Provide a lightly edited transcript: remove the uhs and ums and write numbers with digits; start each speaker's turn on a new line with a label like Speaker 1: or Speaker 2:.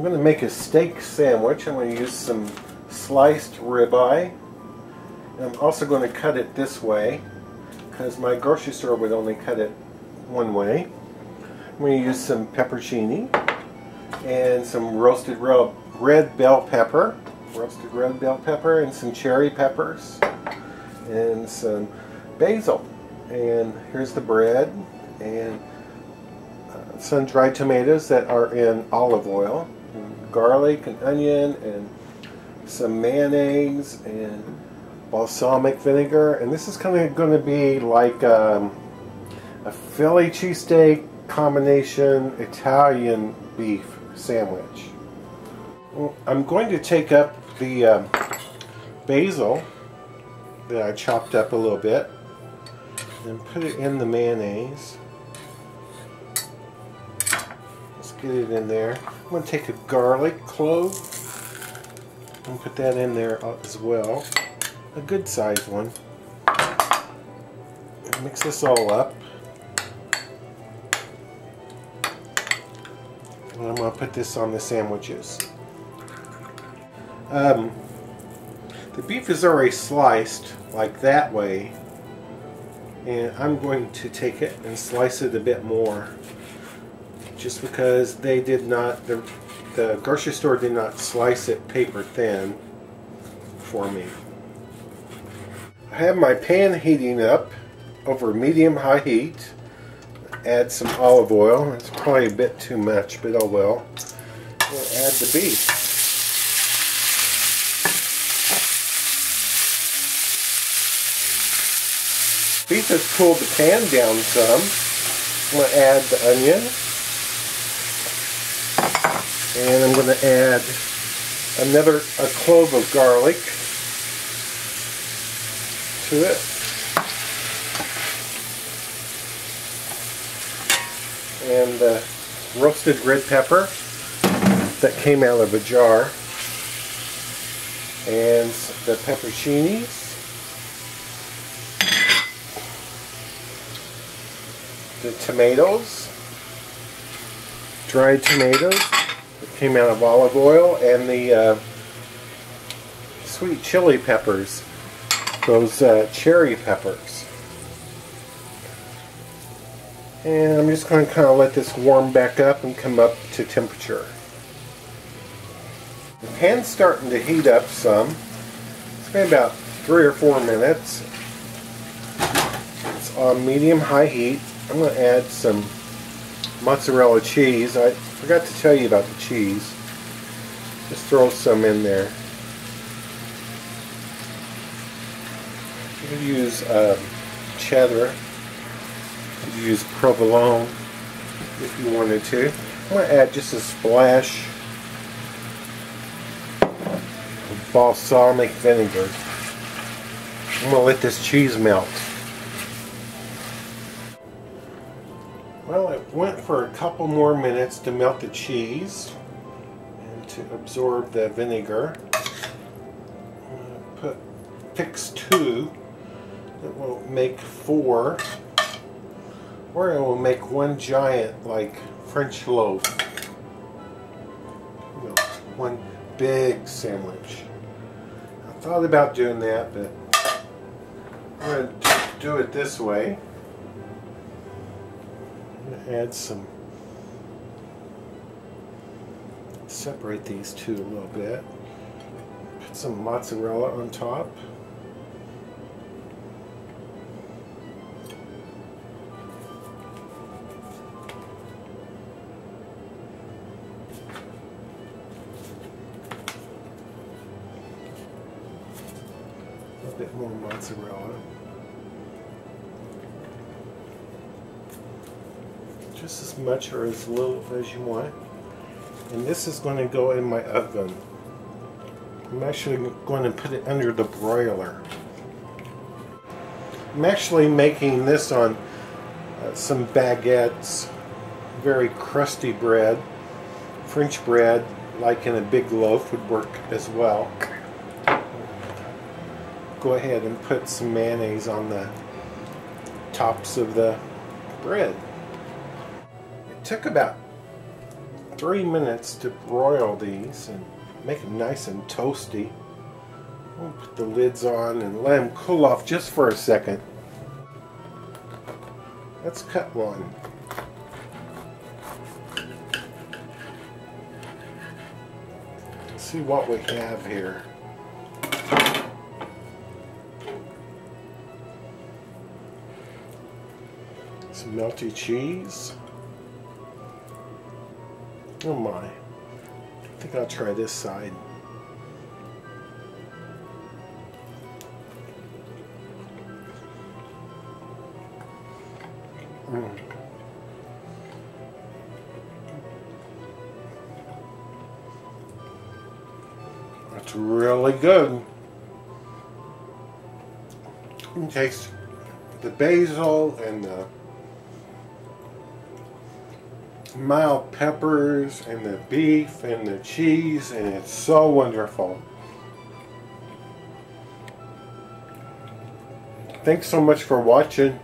Speaker 1: going to make a steak sandwich. I'm going to use some sliced ribeye. And I'm also going to cut it this way because my grocery store would only cut it one way. I'm going to use some pepperoncini and some roasted red bell pepper, and some cherry peppers, and some basil. And here's the bread, and sun-dried tomatoes that are in olive oil, and garlic and onion, and some mayonnaise and balsamic vinegar. And this is kind of going to be like a Philly cheesesteak combination Italian beef sandwich. I'm going to take up the basil that I chopped up a little bit and put it in the mayonnaise. Let's get it in there. I'm going to take a garlic clove and put that in there as well. A good sized one. And mix this all up. And I'm going to put this on the sandwiches. The beef is already sliced like that way, and I'm going to take it and slice it a bit more, just because they did not, the grocery store did not slice it paper thin for me. I have my pan heating up over medium-high heat. Add some olive oil. It's probably a bit too much, but oh well. We'll add the beef. Beef has cooled the pan down some. I'm going to add the onion. And I'm going to add a clove of garlic to it. And the roasted red pepper that came out of a jar. And the pepperoncinis. The tomatoes, dried tomatoes that came out of olive oil, and the sweet chili peppers, those cherry peppers. And I'm just going to kind of let this warm back up and come up to temperature. The pan's starting to heat up some. It's been about 3 or 4 minutes. It's on medium-high heat. I'm going to add some mozzarella cheese. I forgot to tell you about the cheese. Just throw some in there. You could use cheddar. You could use provolone if you wanted to. I'm going to add just a splash of balsamic vinegar. I'm going to let this cheese melt. Well, it went for a couple more minutes to melt the cheese and to absorb the vinegar. Fix 2. It will make 4. Or it will make one giant, like, French loaf. You know, one big sandwich. I thought about doing that, but I'm going to do it this way. I'm going to add some, separate these two a little bit. Put some mozzarella on top. A bit more mozzarella. Just as much or as little as you want. And this is going to go in my oven. I'm actually going to put it under the broiler. I'm actually making this on some baguettes, very crusty bread. French bread, like in a big loaf, would work as well. Go ahead and put some mayonnaise on the tops of the bread. It took about 3 minutes to broil these and make them nice and toasty. We'll put the lids on and let them cool off just for a second. Let's cut one. Let's see what we have here. Some melty cheese. Oh my. I think I'll try this side. That's really good. You taste the basil and the mild peppers and the beef and the cheese, and it's so wonderful. Thanks so much for watching.